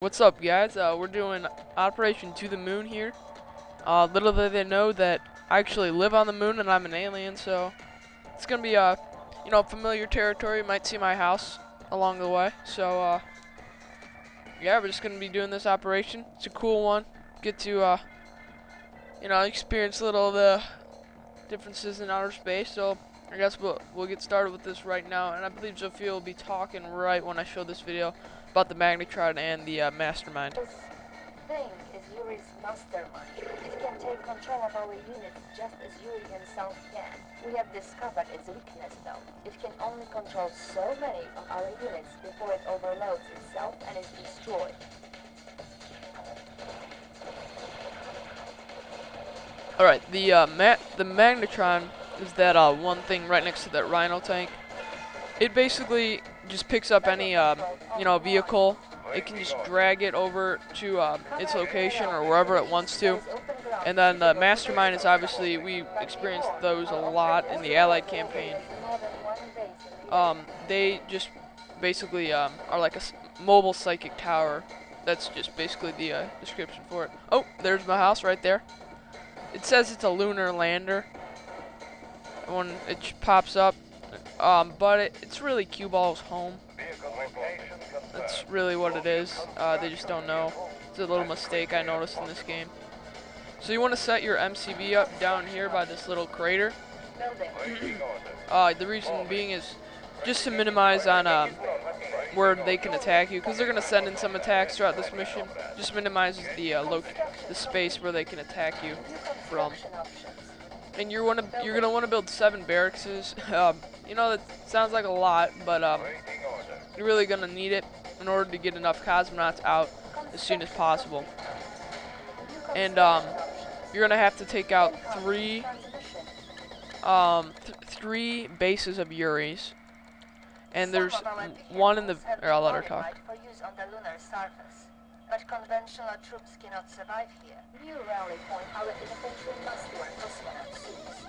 What's up, guys? We're doing Operation to the Moon here. Little did they know that I actually live on the moon and I'm an alien, so it's gonna be familiar territory. You might see my house along the way. So yeah, we're just gonna be doing this operation. It's a cool one. Get to experience a little of the differences in outer space. So I guess we'll get started with this right now, and I believe Sophia will be talking right when I show this video about the magnetron and the mastermind. This thing is Yuri's mastermind. It can take control of our units just as Yuri himself can. We have discovered its weakness though. It can only control so many of our units before it overloads itself and is destroyed. Alright, the magnetron is that one thing right next to that rhino tank. It basically just picks up any vehicle. It can just drag it over to its location or wherever it wants to. And then the mastermind is obviously, we experienced those a lot in the Allied campaign. They just basically are like a mobile psychic tower. That's just basically the description for it. Oh, there's my house right there. It says it's a lunar lander when it pops up, but it's really cue ball's home. That's really what it is. They just don't know. It's a little mistake I noticed in this game. So you want to set your MCV up down here by this little crater. The reason being is just to minimize on where they can attack you, because they're gonna send in some attacks throughout this mission. Just minimizes the space where they can attack you from. And you're gonna want to build 7 barracks. That sounds like a lot, but you're really gonna need it in order to get enough cosmonauts out as soon as possible. And you're gonna have to take out three bases of Yuri's. And there's one in the. Here, I'll let her talk. For use on the lunar surface, but conventional troops cannot survive here. New rally point, our infantry must wear Cosmonaut suits.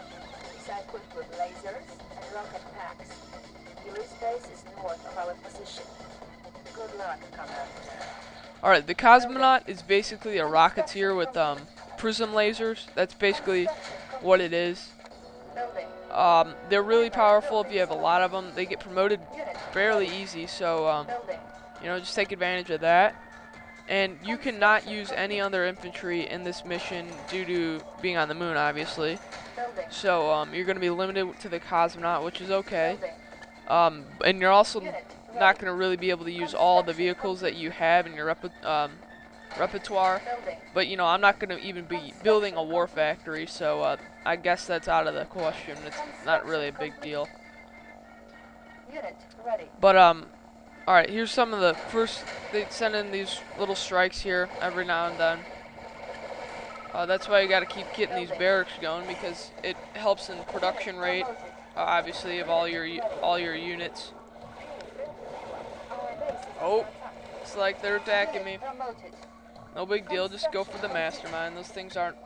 These are equipped with lasers and rocket packs. Yuri's base is north of our position. Good luck, Commander. Alright, the Cosmonaut is basically a rocketeer with prism lasers. That's basically what it is. They're really powerful if you have a lot of them. They get promoted fairly easy, so just take advantage of that. And you cannot use any other infantry in this mission due to being on the moon, obviously. So you're going to be limited to the Cosmonaut, which is okay. And you're also not going to really be able to use all the vehicles that you have in your repertoire. But I'm not going to even be building a war factory, so I guess that's out of the question. It's not really a big deal. But alright, here's some of the first. They send in these little strikes here every now and then. That's why you got to keep getting these barracks going, because it helps in production rate, obviously, of all your units. Oh, it's like they're attacking me. No big deal, just go for the mastermind. Those things aren't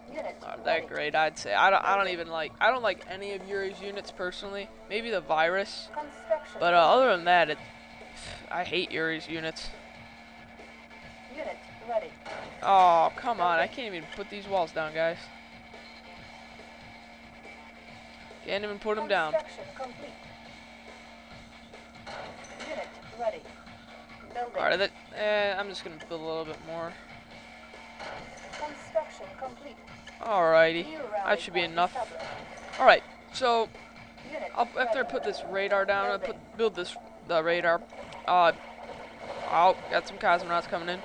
that great, I'd say. I don't like any of Yuri's units personally. Maybe the virus, but other than that, I hate Yuri's units. Oh, come on, I can't even put these walls down, guys. Can't even put them down. Alright, I'm just gonna build a little bit more. Alrighty, that should be enough. Alright, so after I put this radar down, build the radar. Oh, got some cosmonauts coming in.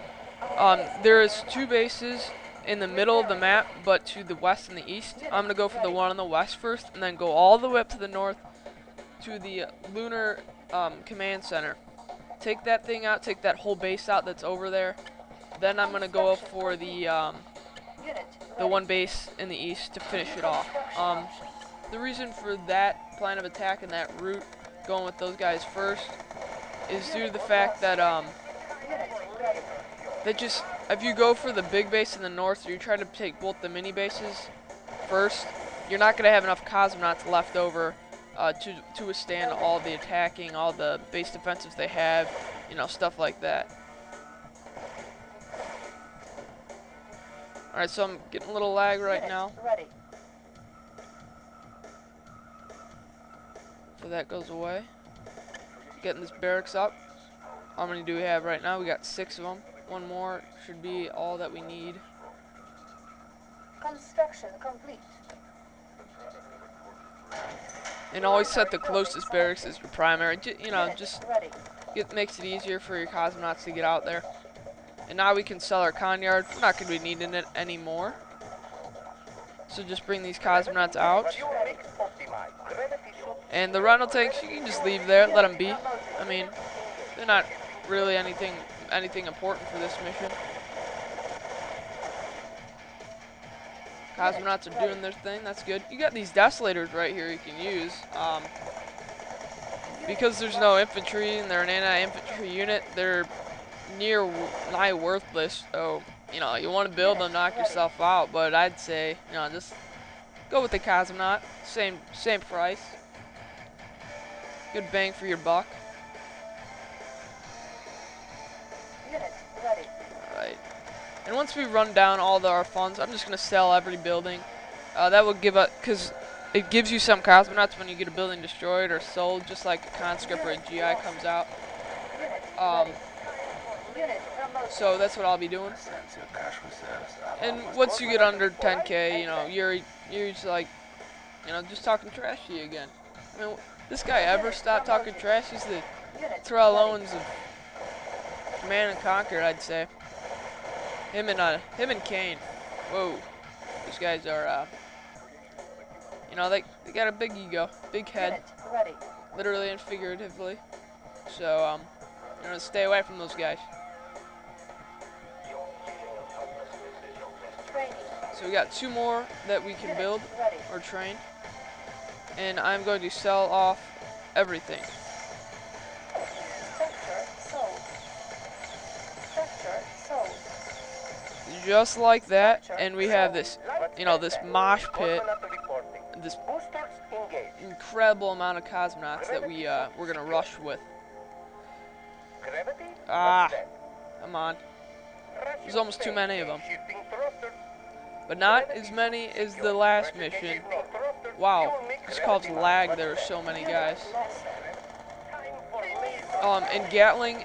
There's 2 bases in the middle of the map, but to the west and the east. I'm gonna go for the one on the west first, and then go all the way up to the north to the lunar command center. Take that thing out, take that whole base out that's over there. Then I'm gonna go up for the one base in the east to finish it off. The reason for that plan of attack and that route, going with those guys first, is due to the fact that if you go for the big base in the north, or you try to take both the mini bases first, you're not gonna have enough cosmonauts left over to withstand all the attacking, all the base defensives they have, stuff like that. Alright, so I'm getting a little lag right now. Ready. So that goes away. Getting this barracks up. How many do we have right now? We got 6 of them. One more should be all that we need. Construction complete. And always set the closest barracks as your primary. You know, just Ready. it makes it easier for your cosmonauts to get out there. And now we can sell our con yard. We're not going to be needing it anymore. So just bring these cosmonauts out. And the rental tanks, you can just leave there, let them be. I mean, they're not really anything important for this mission. Cosmonauts are doing their thing, that's good. You got these desolators right here you can use. Because there's no infantry and they're an anti-infantry unit, they're nigh worthless. So, you know, you want to build them, knock yourself out, but I'd say, you know, just go with the Cosmonaut. Same price. Good bang for your buck. Alright. And once we run down all our funds, I'm just going to sell every building. That will give us, because it gives you some Cosmonauts when you get a building destroyed or sold, just like a conscript or a GI comes out. So that's what I'll be doing. And once you get under 10k, you know, Yuri's like, you know, just talking trash to you again. I mean, this guy ever stopped talking trash? He's the Terrell Owens of Command and Conquer, I'd say. Him and Kane. Whoa, these guys are, you know, they got a big ego, big head, literally and figuratively. So, you know, stay away from those guys. So we got 2 more that we can build or train. And I'm going to sell off everything. Just like that, and we have this, you know, this mosh pit, this incredible amount of cosmonauts that we're gonna rush with. Come on. There's almost too many of them. But not as many as the last mission. Wow, this causes lag. There are so many guys. And Gatling,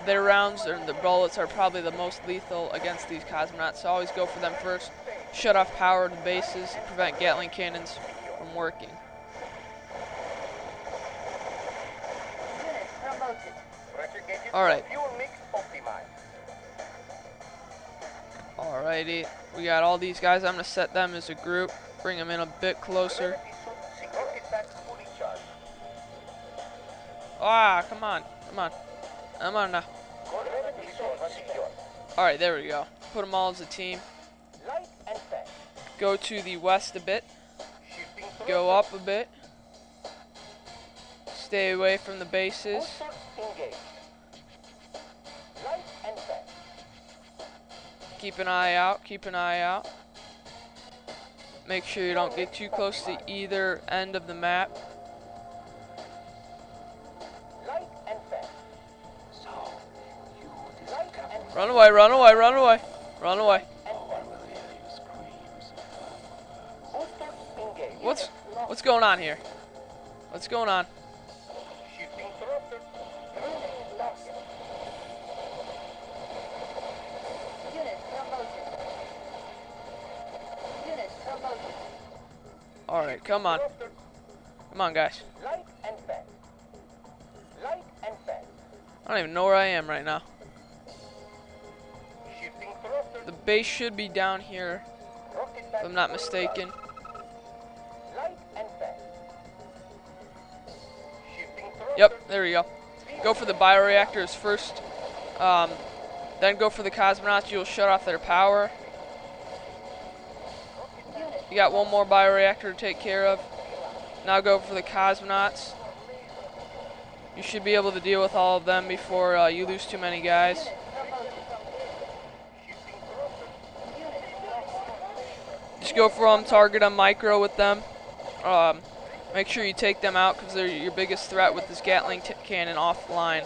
their rounds and the bullets are probably the most lethal against these cosmonauts. So always go for them first. Shut off power to bases, prevent Gatling cannons from working. Alright. Alrighty, we got all these guys. I'm going to set them as a group, bring them in a bit closer. Come on, come on. Come on now. Alright, there we go. Put them all as a team. Go to the west a bit. Go up a bit. Stay away from the bases. Keep an eye out, keep an eye out. Make sure you don't get too close to either end of the map. Run away, run away, run away, run away. What's going on here? What's going on? Alright, come on. Come on, guys. I don't even know where I am right now. The base should be down here, if I'm not mistaken. Yep, there we go. Go for the bioreactors first. Then go for the cosmonauts. You'll shut off their power. You got one more bioreactor to take care of. Now go for the cosmonauts. You should be able to deal with all of them before you lose too many guys. Just go for them, target them, micro with them. Make sure you take them out because they're your biggest threat with this Gatling cannon offline.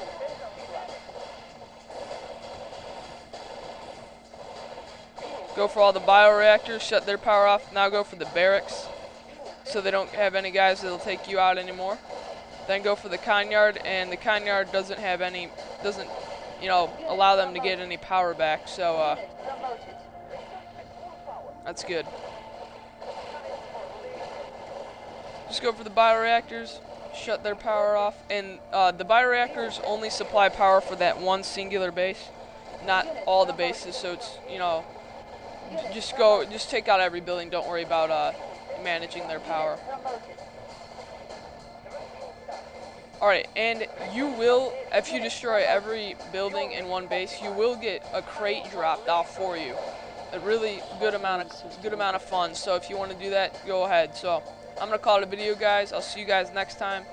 Go for all the bioreactors, shut their power off. Now go for the barracks, so they don't have any guys that'll take you out anymore. Then go for the con yard, and the con yard doesn't have any, you know, allow them to get any power back. So that's good. Just go for the bioreactors, shut their power off, and the bioreactors only supply power for that one singular base, not all the bases. So it's, you know, just take out every building. Don't worry about managing their power. Alright, and you will, if you destroy every building in one base, you will get a crate dropped off for you. A really good amount of fun. So if you want to do that, go ahead. So I'm gonna call it a video, guys. I'll see you guys next time.